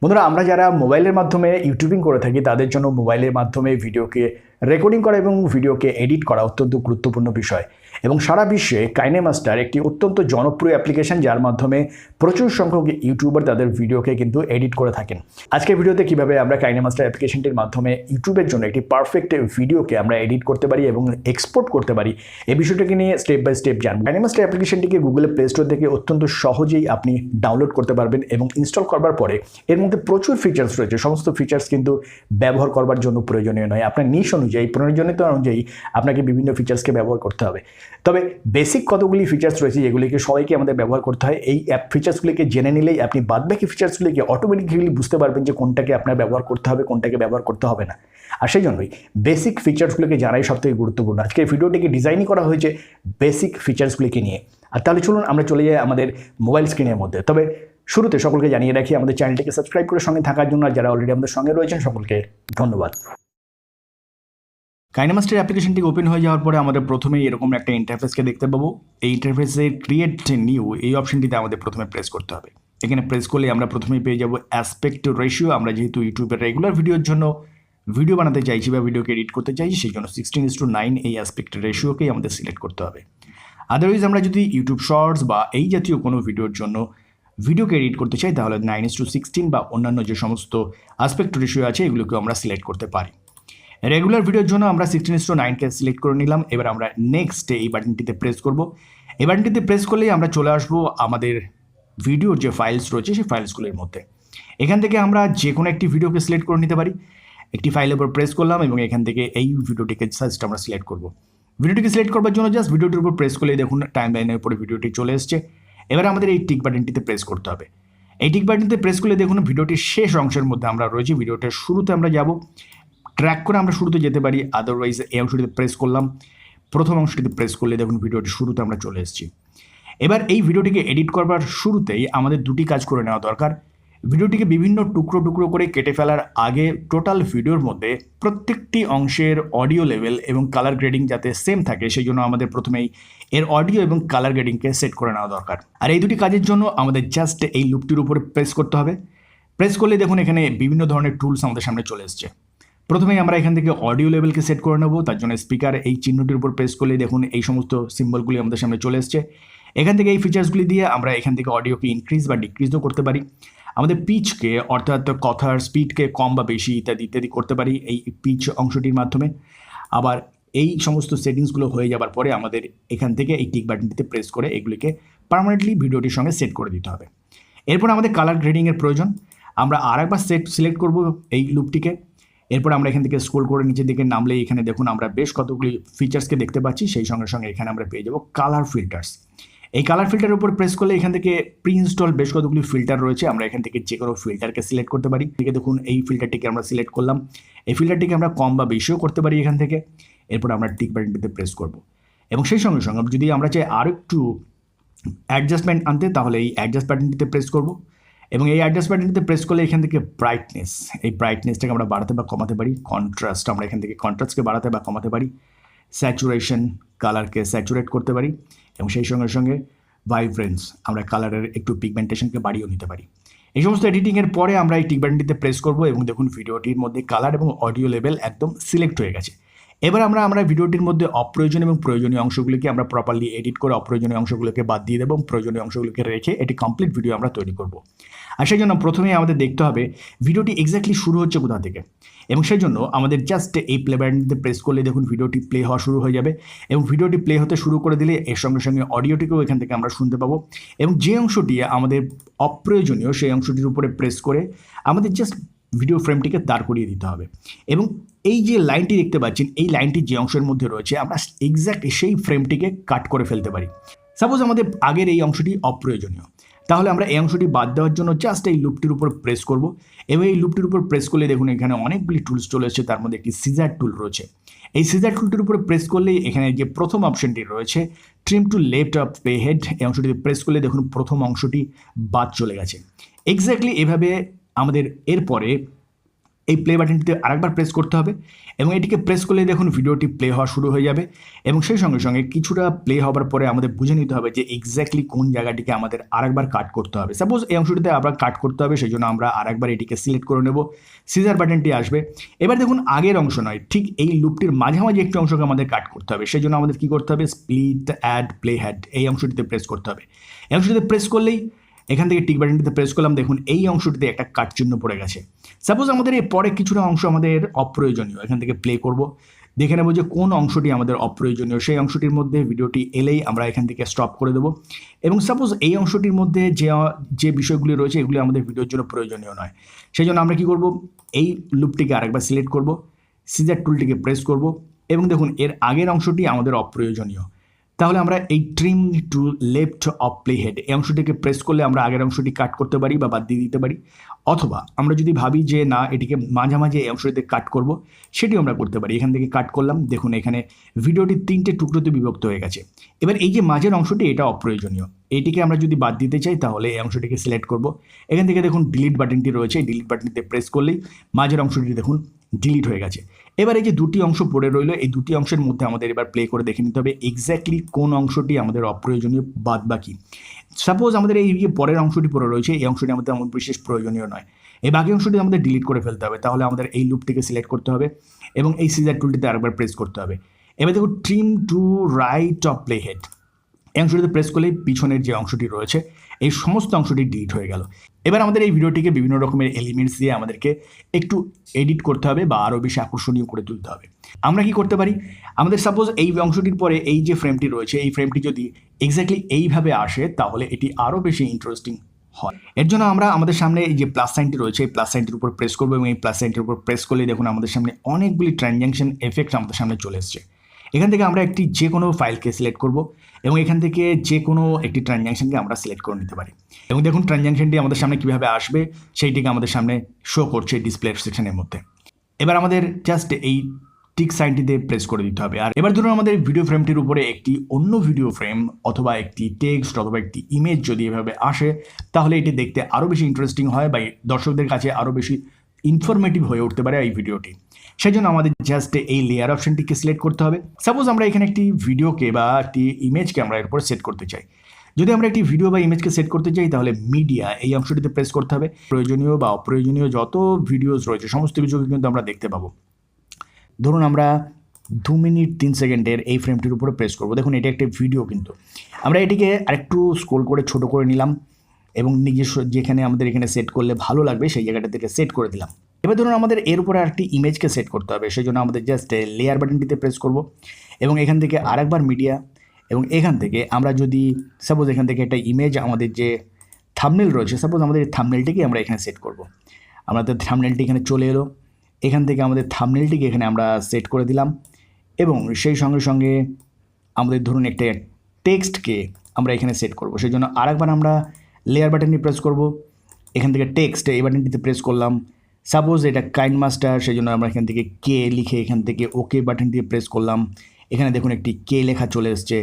বন্ধুরা, আমরা যারা মোবাইলের মাধ্যমে ইউটিউবিং করে থাকি তাদের জন্য মোবাইলের মাধ্যমে ভিডিওকে রেকর্ডিং করা এবং ভিডিওকে এডিট করা অত্যন্ত গুরুত্বপূর্ণ বিষয়। এবং সারা বিশ্বে কাইনেমাস্টার একটি অত্যন্ত জনপ্রিয় অ্যাপ্লিকেশন, যার মাধ্যমে প্রচুর সংখ্যক ইউটিউবার তাদের ভিডিওকে কিন্তু এডিট করে থাকেন। আজকের ভিডিওতে কিভাবে আমরা কাইনেমাস্টার অ্যাপ্লিকেশনটির মাধ্যমে ইউটিউবের জন্য একটি পারফেক্ট ভিডিওকে আমরা এডিট করতে পারি এবং এক্সপোর্ট করতে পারি, এই বিষয়টাকে নিয়ে স্টেপ বাই স্টেপ জানবো। কাইনেমাস্টার অ্যাপ্লিকেশনটিকে গুগলে প্লে স্টোর থেকে অত্যন্ত সহজেই আপনি ডাউনলোড করতে পারবেন এবং ইনস্টল করবার পরে এর মধ্যে প্রচুর ফিচার্স রয়েছে। সমস্ত ফিচার্স কিন্তু ব্যবহার করবার জন্য প্রয়োজনীয় নয়, আপনার নিশ অনুযায়ী, প্রয়োজনীয়তা অনুযায়ী আপনাকে বিভিন্ন ফিচার্সকে ব্যবহার করতে হবে। তবে বেসিক কতগুলি ফিচার্স রয়েছে যেগুলিকে সবাইকে আমাদের ব্যবহার করতে হয়। এই অ্যাপ ফিচার্সগুলিকে জেনে নিলেই আপনি বাদবাকি ফিচার্সগুলিকে অটোমেটিক্যালি বুঝতে পারবেন যে কোনটাকে আপনার ব্যবহার করতে হবে, কোনটাকে ব্যবহার করতে হবে না। আর সেই জন্যই বেসিক ফিচার্সগুলিকে জানাই সবথেকে গুরুত্বপূর্ণ। আজকে এই ভিডিওটিকে ডিজাইনই করা হয়েছে বেসিক ফিচার্সগুলিকে নিয়ে। আর তাহলে চলুন আমরা চলে যাই আমাদের মোবাইল স্ক্রিনের মধ্যে। তবে শুরুতে সকলকে জানিয়ে রাখি আমাদের চ্যানেলটিকে সাবস্ক্রাইব করে সঙ্গে থাকার জন্য, আর যারা অলরেডি আমাদের সঙ্গে রয়েছেন সকলকে ধন্যবাদ। কাইনেমাস্টার অ্যাপ্লিকেশনটি ওপেন হয়ে যাওয়ার পরে আমাদের প্রথমেই এরকম একটা ইন্টারফেসকে দেখতে পাবো। এই ইন্টারফেসে ক্রিয়েট নিউ এই অপশনটিতে আমাদের প্রথমে প্রেস করতে হবে। এখানে প্রেস করলে আমরা প্রথমেই পেয়ে যাব অ্যাসপেক্ট রেশিও। আমরা যেহেতু ইউটিউবের রেগুলার ভিডিওর জন্য ভিডিও বানাতে চাইছি বা ভিডিওকে এডিট করতে চাইছি, সেই জন্য 16:9 এই অ্যাসপেক্ট রেশিওকেই আমাদের সিলেক্ট করতে হবে। আদারওয়াইজ আমরা যদি ইউটিউব শর্টস বা এই জাতীয় কোনো ভিডিওর জন্য ভিডিওকে এডিট করতে চাই তাহলে 9:16 বা অন্যান্য যে সমস্ত অ্যাসপেক্ট রেশিও আছে এগুলোকে আমরা সিলেক্ট করতে পারি। রেগুলার ভিডিওর জন্য আমরা 16:9কে সিলেক্ট করে নিলাম। এবার আমরা নেক্সট এই বাটনটিতে প্রেস করব। এই বাটনটিতে প্রেস করলেই আমরা চলে আসবো আমাদের ভিডিওর যে ফাইলস রয়েছে সেই ফাইলসগুলোর মধ্যে। এখান থেকে আমরা যে কোনো একটি ভিডিওকে সিলেক্ট করে নিতে পারি। একটি ফাইলের উপর প্রেস করলাম এবং এখান থেকে এই ভিডিওটিকে জাস্ট আমরা সিলেক্ট করব। ভিডিওটিকে সিলেক্ট করবার জন্য জাস্ট ভিডিওটির উপর প্রেস করলেই দেখুন টাইম লাইনের উপরে ভিডিওটি চলে এসছে। এবার আমাদের এই টিক বাটনটিতে প্রেস করতে হবে। এই টিক বাটনটিতে প্রেস করলে দেখুন ভিডিওটির শেষ অংশের মধ্যে আমরা রয়েছি। ভিডিওটার শুরুতে আমরা যাব, ট্র্যাক করে আমরা শুরুতে যেতে পারি। আদারওয়াইজ এই অংশটিতে প্রেস করলাম, প্রথম অংশটিতে প্রেস করলে দেখুন ভিডিওটি শুরুতে আমরা চলে এসেছি। এবার এই ভিডিওটিকে এডিট করবার শুরুতেই আমাদের দুটি কাজ করে নেওয়া দরকার। ভিডিওটিকে বিভিন্ন টুকরো টুকরো করে কেটে ফেলার আগে টোটাল ভিডিওর মধ্যে প্রত্যেকটি অংশের অডিও লেভেল এবং কালার গ্রেডিং যাতে সেম থাকে, সেই জন্য আমাদের প্রথমেই এর অডিও এবং কালার গ্রেডিংকে সেট করে নেওয়া দরকার। আর এই দুটি কাজের জন্য আমাদের জাস্ট এই লুপটির উপরে প্রেস করতে হবে। প্রেস করলে দেখুন এখানে বিভিন্ন ধরনের টুলস আমাদের সামনে চলে এসছে। প্রথমেই আমরা এখান থেকে অডিও লেভেলকে সেট করে নেব। তার জন্য স্পিকার এই চিহ্নটির উপর প্রেস করলে দেখুন এই সমস্ত সিম্বলগুলি আমাদের সামনে চলে এসছে। এখান থেকে এই ফিচার্সগুলি দিয়ে আমরা এখান থেকে অডিওকে ইনক্রিজ বা ডিক্রিজও করতে পারি। আমাদের পিচকে অর্থাৎ কথার স্পিডকে কম বা বেশি ইত্যাদি ইত্যাদি করতে পারি এই পিচ অংশটির মাধ্যমে। আবার এই সমস্ত সেটিংসগুলো হয়ে যাবার পরে আমাদের এখান থেকে এই টিক বাটনটিতে প্রেস করে এগুলিকে পার্মানেন্টলি ভিডিওটির সঙ্গে সেট করে দিতে হবে। এরপর আমাদের কালার গ্রেডিংয়ের প্রয়োজন। আমরা আরেকবার সিলেক্ট করব এই লুপটিকে। এরপর আমরা এখান থেকে স্ক্রল করে নিচের দিকে নামলে এখানে দেখুন আমরা বেশ কতগুলি ফিচার্সকে দেখতে পাচ্ছি। সেই সঙ্গে সঙ্গে এখানে আমরা পেয়ে যাব কালার ফিল্টার্স। এই কালার ফিল্টারের উপর প্রেস করলে এখান থেকে প্রি ইনস্টল বেশ কতগুলি ফিল্টার রয়েছে। আমরা এখান থেকে যে কোনো ফিল্টারকে সিলেক্ট করতে পারি। ঠিক দেখুন এই ফিল্টারটিকে আমরা সিলেক্ট করলাম। এই ফিল্টারটিকে আমরা কম বা বেশিও করতে পারি এখান থেকে। এরপর আমরা টিক বাটনটিতে প্রেস করব এবং সেই সঙ্গে সঙ্গে যদি আমরা চাই আরও একটু অ্যাডজাস্টমেন্ট আনতে তাহলে এই অ্যাডজাস্ট বাটনটিতে প্রেস করব এবং এই অ্যাডজাস্ট বাটনটিতে প্রেস করলে এখান থেকে ব্রাইটনেস, এই ব্রাইটনেসটাকে আমরা বাড়াতে বা কমাতে পারি। কন্ট্রাস্ট, আমরা এখান থেকে কন্ট্রাস্টকে বাড়াতে বা কমাতে পারি। স্যাচুরেশন, কালারকে স্যাচুরেট করতে পারি এবং সেই সঙ্গে সঙ্গে ভাইব্রেন্স, আমরা কালারের একটু পিগমেন্টেশনকে বাড়িয়েও নিতে পারি। এই সমস্ত এডিটিংয়ের পরে আমরা এই টিক বাটনটিতে প্রেস করব এবং দেখুন ভিডিওটির মধ্যে কালার এবং অডিও লেভেল একদম সিলেক্ট হয়ে গেছে। এবার আমরা ভিডিওটির মধ্যে অপ্রয়োজনীয় এবং প্রয়োজনীয় অংশগুলিকে আমরা প্রপারলি এডিট করে অপ্রয়োজনীয় অংশগুলোকে বাদ দিয়ে দেবো এবং প্রয়োজনীয় অংশগুলোকে রেখে এটি কমপ্লিট ভিডিও আমরা তৈরি করব। আর সেই জন্য প্রথমেই আমাদের দেখতে হবে ভিডিওটি এক্স্যাক্টলি শুরু হচ্ছে কোথা থেকে, এবং সেই জন্য আমাদের জাস্ট এই প্লে বাটনটিতে প্রেস করলে দেখুন ভিডিওটি প্লে হওয়া শুরু হয়ে যাবে এবং ভিডিওটি প্লে হতে শুরু করে দিলে এর সঙ্গে সঙ্গে অডিওটিকেও এখান থেকে আমরা শুনতে পাবো। এবং যে অংশটি আমাদের অপ্রয়োজনীয় সেই অংশটির উপরে প্রেস করে আমাদের জাস্ট ভিডিও ফ্রেমটিকে দাঁড় করিয়ে দিতে হবে এবং এই যে লাইনটি দেখতে পাচ্ছেন এই লাইনটি যে অংশের মধ্যে রয়েছে আমরা এক্স্যাক্ট সেই ফ্রেমটিকে কাট করে ফেলতে পারি। সাপোজ আমাদের আগের এই অংশটি অপ্রয়োজনীয়, তাহলে আমরা এই অংশটি বাদ দেওয়ার জন্য জাস্ট এই লুপটির উপর প্রেস করব এবং এই লুপটির উপর প্রেস করলে দেখুন এখানে অনেকগুলি টুলস চলে এসেছে। তার মধ্যে একটি সিজার টুল রয়েছে। এই সিজার টুলটির উপরে প্রেস করলেই এখানে যে প্রথম অপশনটি রয়েছে trim to left of playhead, এই অংশটিতে প্রেস করলে দেখুন প্রথম অংশটি বাদ চলে গেছে। এক্স্যাক্টলি এভাবে আমাদের এরপরে এই প্লে বাটনটিতে আরেকবার প্রেস করতে হবে এবং এটিকে প্রেস করলে দেখুন ভিডিওটি প্লে হওয়া শুরু হয়ে যাবে এবং সেই সঙ্গে সঙ্গে কিছুটা প্লে হওয়ার পরে আমাদের বুঝে নিতে হবে যে এক্স্যাক্টলি কোন জায়গাটিকে আমাদের আরেকবার কাট করতে হবে। সাপোজ এই অংশটিতে আবার কাট করতে হবে, সেই জন্য আমরা আরেকবার এটিকে সিলেক্ট করে নেব, সিজার বাটনটি আসবে। এবার দেখুন আগের অংশ নয়, ঠিক এই লুপটির মাঝামাঝি একটি অংশকে আমাদের কাট করতে হবে, সেই জন্য আমাদের কী করতে হবে, স্প্লিট অ্যাড প্লে হেড এই অংশটিতে প্রেস করতে হবে। এই অংশটিতে প্রেস করলেই এখান থেকে টিক বাটনটিতে প্রেস করলাম, দেখুন এই অংশটিতে একটা কাট চিহ্ন পড়ে গেছে। সাপোজ আমাদের এর পরে কিছুটা অংশ আমাদের অপ্রয়োজনীয়, এখান থেকে প্লে করব, দেখে নেব যে কোন অংশটি আমাদের অপ্রয়োজনীয়, সেই অংশটির মধ্যে ভিডিওটি এলেই আমরা এখান থেকে স্টপ করে দেবো। এবং সাপোজ এই অংশটির মধ্যে যে বিষয়গুলি রয়েছে এগুলি আমাদের ভিডিওর জন্য প্রয়োজনীয় নয়, সেই জন্য আমরা কী করব, এই লুপটিকে আরেকবার সিলেক্ট করব, সিজার টুলটিকে প্রেস করব এবং দেখুন এর আগের অংশটি আমাদের অপ্রয়োজনীয়। তাহলে আমরা এই trim to left of playhead এই অংশটিকে প্রেস করলে আমরা আগের অংশটি কাট করতে পারি বা বাদ দিয়ে দিতে পারি, অথবা আমরা যদি ভাবি যে না এটিকে মাঝামাঝি এই অংশটিতে কাট করব, সেটিও আমরা করতে পারি। এখান থেকে কাট করলাম, দেখুন এখানে ভিডিওটি 3টে টুকরোতে বিভক্ত হয়ে গেছে। এবার এই যে মাঝের অংশটি এটা অপ্রয়োজনীয়, এটিকে আমরা যদি বাদ দিতে চাই তাহলে এই অংশটিকে সিলেক্ট করব। এখান থেকে দেখুন ডিলিট বাটনটি রয়েছে, এই ডিলিট বাটনটিতে প্রেস করলেই মাঝের অংশটি দেখুন ডিলিট হয়ে গেছে। এবার এই যে দুটি অংশ পড়ে রইল, এই দুটি অংশের মধ্যে আমাদের এবার প্লে করে দেখে নিতে হবে এক্স্যাক্টলি কোন অংশটি আমাদের অপ্রয়োজনীয় বাদ বাকি। সাপোজ আমাদের এই যে পরের অংশটি পড়ে রয়েছে এই অংশটি আমাদের এমন বিশেষ প্রয়োজনীয় নয়, এই বাকি অংশটি আমাদের ডিলিট করে ফেলতে হবে। তাহলে আমাদের এই লুপটিকে সিলেক্ট করতে হবে এবং এই সিজার টুলটিতে আরেকবার প্রেস করতে হবে। এবার দেখুন trim to right of playhead এই অংশটিতে প্রেস করলেই পিছনের যে অংশটি রয়েছে এই সমস্ত অংশটি ডিলিট হয়ে গেল। এবার আমাদের এই ভিডিওটিকে বিভিন্ন রকমের এলিমেন্টস দিয়ে আমাদেরকে একটু এডিট করতে হবে বা আরও বেশি আকর্ষণীয় করে তুলতে হবে। আমরা কি করতে পারি, আমাদের সাপোজ এই অংশটির পরে এই যে ফ্রেমটি রয়েছে এই ফ্রেমটি যদি এক্স্যাক্টলি এইভাবে আসে তাহলে এটি আরও বেশি ইন্টারেস্টিং হয়। এর জন্য আমরা আমাদের সামনে এই যে প্লাস সাইনটি রয়েছে এই প্লাস সাইনটির উপর প্রেস করবো এবং এই প্লাস সাইনটির উপর প্রেস করলে দেখুন আমাদের সামনে অনেকগুলি ট্রানজ্যাকশন এফেক্ট আমাদের সামনে চলে এসছে। এখান থেকে আমরা একটি যে কোনো ফাইলকে সিলেক্ট করব এবং এখান থেকে যে কোনো একটি ট্রানজ্যাকশনকে আমরা সিলেক্ট করে নিতে পারি এবং দেখুন ট্রানজ্যাকশনটি আমাদের সামনে কীভাবে আসবে সেইটিকে আমাদের সামনে শো করছে ডিসপ্লে সেকশনের মধ্যে। এবার আমাদের জাস্ট এই টিক সাইনটিতে প্রেস করে দিতে হবে। আর এবার ধরুন আমাদের ভিডিও ফ্রেমটির উপরে একটি অন্য ভিডিও ফ্রেম অথবা একটি টেক্সট অথবা একটি ইমেজ যদি এভাবে আসে তাহলে এটি দেখতে আরও বেশি ইন্টারেস্টিং হয় বা দর্শকদের কাছে আরও বেশি ইনফরমেটিভ হয়ে উঠতে পারে এই ভিডিওটি। সেই জন্য আমাদের জাস্ট এই লেয়ার অপশনটিকে সিলেক্ট করতে হবে। সাপোজ আমরা এখানে একটি ভিডিওকে বা একটি ইমেজকে আমরা এরপর সেট করতে চাই। যদি আমরা একটি ভিডিও বা ইমেজকে সেট করতে চাই তাহলে মিডিয়া এই অংশটিতে প্রেস করতে হবে। প্রয়োজনীয় বা অপ্রয়োজনীয় যত ভিডিওস রয়েছে সমস্ত কিছুকে কিন্তু আমরা দেখতে পাবো। ধরুন আমরা 2 মিনিট 3 সেকেন্ডের এই ফ্রেমটির উপরে প্রেস করব, দেখুন এটা একটা ভিডিও, কিন্তু আমরা এটিকে আরেকটু স্ক্রল করে ছোট করে নিলাম এবং নিজস্ব যেখানে আমাদের এখানে সেট করলে ভালো লাগবে সেই জায়গাটা থেকে সেট করে দিলাম। এবার ধরুন আমাদের এর উপরে আরেকটি ইমেজকে সেট করতে হবে, সেই জন্য আমাদের জাস্ট লেয়ার বাটনটিতে প্রেস করব এবং এখান থেকে আরেকবার মিডিয়া এবং এখান থেকে আমরা যদি সাপোজ এখান থেকে একটা ইমেজ আমাদের যে থাম্বনেল রয়েছে সাপোজ আমাদের এই থাম্বনেলটিকে আমরা এখানে সেট করব। আমাদের থাম্বনেলটি এখানে চলে এলো, এখান থেকে আমাদের থাম্বনেলটিকে এখানে আমরা সেট করে দিলাম এবং সেই সঙ্গে সঙ্গে আমাদের ধরুন একটা টেক্সটকে আমরা এখানে সেট করব, সেই জন্য আরেকবার আমরা লেয়ার বাটনটি প্রেস করব, এখান থেকে টেক্সট এই বাটনটিতে প্রেস করলাম। সাপোজ এটা কাইনমাস্টার, সেই জন্য আমরা এখান থেকে কে লিখে এখান থেকে ওকে বাটন দিয়ে প্রেস করলাম। এখানে দেখুন একটি কে লেখা চলে এসছে,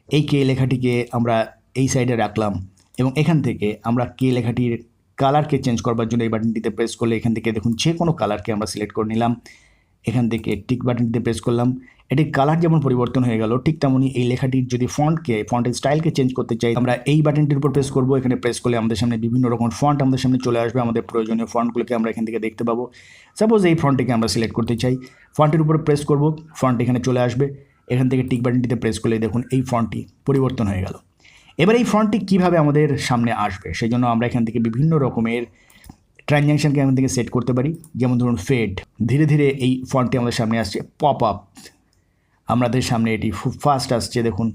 এই কে লেখাটিকে আমরা এই সাইডে রাখলাম এবং এখান থেকে আমরা কে লেখাটির কালারকে চেঞ্জ করবার জন্য এই বাটনটিতে প্রেস করলে এখান থেকে দেখুন যে কোনো কালারকে আমরা সিলেক্ট করে নিলাম, এখান থেকে টিক বাটনটিতে প্রেস করলাম। এটির কালার যেমন পরিবর্তন হয়ে গেল ঠিক তেমনই এই লেখাটির যদি ফন্টের স্টাইলকে চেঞ্জ করতে চাই আমরা এই বাটনটির উপর প্রেস করব। এখানে প্রেস করলে আমাদের সামনে বিভিন্ন রকম ফন্ট আমাদের সামনে চলে আসবে, আমাদের প্রয়োজনীয় ফন্টগুলোকে আমরা এখান থেকে দেখতে পাবো। সাপোজ এই ফন্টটিকে আমরা সিলেক্ট করতে চাই, ফন্টের উপর প্রেস করব, ফন্ট এখানে চলে আসবে, এখান থেকে টিক বাটনটিতে প্রেস করলে দেখুন এই ফন্টটি পরিবর্তন হয়ে গেল। এবার এই ফন্টটি কীভাবে আমাদের সামনে আসবে সেই জন্য আমরা এখান থেকে বিভিন্ন রকমের ট্রানজ্যাকশনকে এখান থেকে সেট করতে পারি, যেমন ধরুন ফেড, ধীরে ধীরে এই ফন্টটি আমাদের সামনে আসছে। পপ আপ আমাদের সামনে এটি খুব ফাস্ট আসছে, দেখুন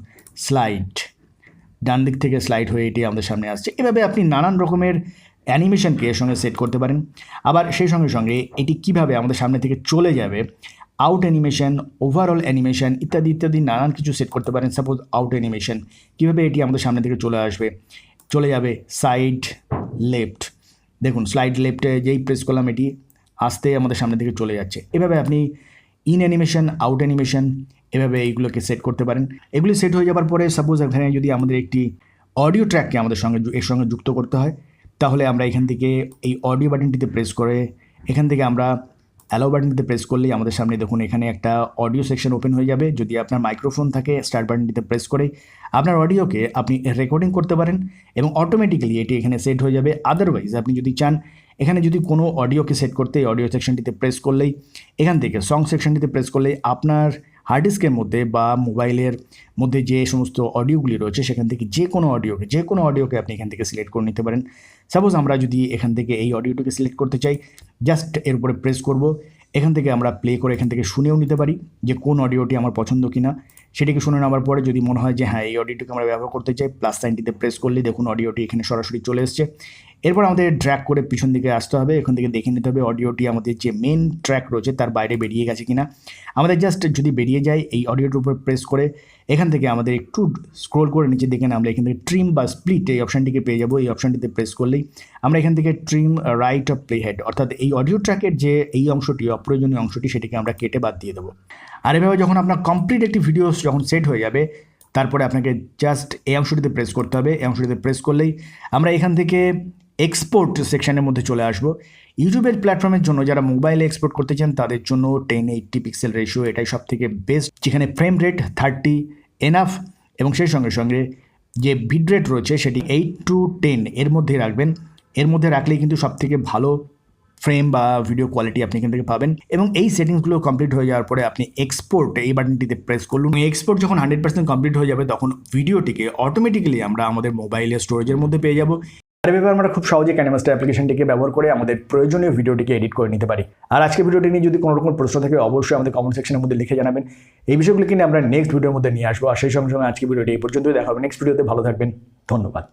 স্লাইড, ডান দিক থেকে স্লাইড হয়ে এটি আমাদের সামনে আসছে। এভাবে আপনি নানান রকমের অ্যানিমেশনকে এর সঙ্গে সেট করতে পারেন। আবার সেই সঙ্গে সঙ্গে এটি কিভাবে আমাদের সামনে থেকে চলে যাবে, আউট অ্যানিমেশন, ওভারঅল অ্যানিমেশন ইত্যাদি ইত্যাদি নানান কিছু সেট করতে পারেন। সাপোজ আউট অ্যানিমেশন কীভাবে এটি আমাদের সামনে থেকে চলে আসবে, চলে যাবে সাইড লেফট, দেখুন স্লাইড লেফটে যেই প্রেস করলাম এটি আসতে আমাদের সামনে থেকে চলে যাচ্ছে। এভাবে আপনি ইন অ্যানিমেশন, আউট অ্যানিমেশন এভাবে এইগুলোকে সেট করতে পারেন। এগুলি সেট হয়ে যাওয়ার পরে সাপোজ এখানে যদি আমাদের একটি অডিও ট্র্যাককে আমাদের সঙ্গে এর সঙ্গে যুক্ত করতে হয় তাহলে আমরা এখান থেকে এই অডিও বাটনটিতে প্রেস করে এখান থেকে আমরা অ্যালাউ বাটনটিতে প্রেস করলেই আমাদের সামনে দেখুন এখানে একটা অডিও সেকশন ওপেন হয়ে যাবে। যদি আপনার মাইক্রোফোন থাকে স্টার্ট বাটনটিতে প্রেস করে আপনার অডিওকে আপনি রেকর্ডিং করতে পারেন এবং অটোমেটিক্যালি এটি এখানে সেট হয়ে যাবে। আদারওয়াইজ আপনি যদি চান এখানে যদি কোনো অডিওকে সেট করতে এই অডিও সেকশনটিতে প্রেস করলেই এখান থেকে সং সেকশনটিতে প্রেস করলেই আপনার হার্ড ডিস্কের মধ্যে বা মোবাইলের মধ্যে যে সমস্ত অডিওগুলি রয়েছে সেখান থেকে যে কোনো অডিওকে আপনি এখান থেকে সিলেক্ট করে নিতে পারেন। সাপোজ আমরা যদি এখান থেকে এই অডিওটিকে সিলেক্ট করতে চাই, জাস্ট এর উপরে প্রেস করব। এখান থেকে আমরা প্লে করে এখান থেকে শুনেও নিতে পারি যে কোন অডিওটি আমার পছন্দ কিনা। সেটিকে শুনে নেওয়ার পরে যদি মনে হয় যে হ্যাঁ এই অডিওটিকে আমরা ব্যবহার করতে চাই, প্লাস সাইনটিতে প্রেস করলেই দেখুন অডিওটি এখানে সরাসরি চলে এসছে। এরপর আমাদের ড্র্যাগ করে পিছন দিকে আসতে হবে, এখান থেকে দেখে নিতে হবে অডিওটি আমাদের যে মেন ট্র্যাক রয়েছে তার বাইরে বেরিয়ে গেছে কিনা। আমাদের জাস্ট যদি বেরিয়ে যায় এই অডিওটির উপর প্রেস করে এখান থেকে আমাদের একটু স্ক্রোল করে নিচের দিকে নামলে এখান থেকে ট্রিম বা স্প্লিট এই অপশানটিকে পেয়ে যাবো। এই অপশানটিতে প্রেস করলেই আমরা এখান থেকে trim right of play head অর্থাৎ এই অডিও ট্র্যাকের যে এই অংশটি অপ্রয়োজনীয় অংশটি সেটিকে আমরা কেটে বাদ দিয়ে দেবো। আর এভাবে যখন আপনার কমপ্লিট একটি ভিডিও যখন সেট হয়ে যাবে তারপরে আপনাকে জাস্ট এই অংশটিতে প্রেস করতে হবে। এই অংশটিতে প্রেস করলেই আমরা এখান থেকে এক্সপোর্ট সেকশনের মধ্যে চলে আসবো। ইউটিউবের প্ল্যাটফর্মের জন্য যারা মোবাইলে এক্সপোর্ট করতে চান তাদের জন্য 1080 পিক্সেল রেশিও এটাই সব থেকে বেস্ট, যেখানে ফ্রেম রেট 30 এনাফ এবং সেই সঙ্গে সঙ্গে যে বিট রেট রয়েছে সেটি 8 to 10 এর মধ্যে রাখবেন। এর মধ্যে রাখলেই কিন্তু সব থেকে ভালো ফ্রেম বা ভিডিও কোয়ালিটি আপনি এখান থেকে পাবেন। এবং এই সেটিংসগুলো কমপ্লিট হয়ে যাওয়ার পরে আপনি এক্সপোর্ট এই বাটনটিতে প্রেস করুন। এক্সপোর্ট যখন 100% কমপ্লিট হয়ে যাবে তখন ভিডিওটিকে অটোমেটিক্যালি আমরা আমাদের মোবাইলের স্টোরেজের মধ্যে পেয়ে যাব। আর এভাবে আমরা খুব সহজে কাইনেমাস্টার অ্যাপ্লিকেশনটিকে ব্যবহার করে আমাদের প্রয়োজনীয় ভিডিওটিকে এডিট করে নিতে পারি। আর আজকে ভিডিওটি নিয়ে যদি কোনো রকম প্রশ্ন থাকে অবশ্যই আমাদের কমেন্ট সেকশনের মধ্যে লিখে জানাবেন। এই বিষয়গুলো কিনে আমরা নেক্সট ভিডিওর মধ্যে নিয়ে আসবো। আর সেই সঙ্গে সঙ্গে আজকে ভিডিওটি এই পর্যন্তই দেখা হবে। নেক্সট ভিডিওতে ভালো থাকবেন। ধন্যবাদ।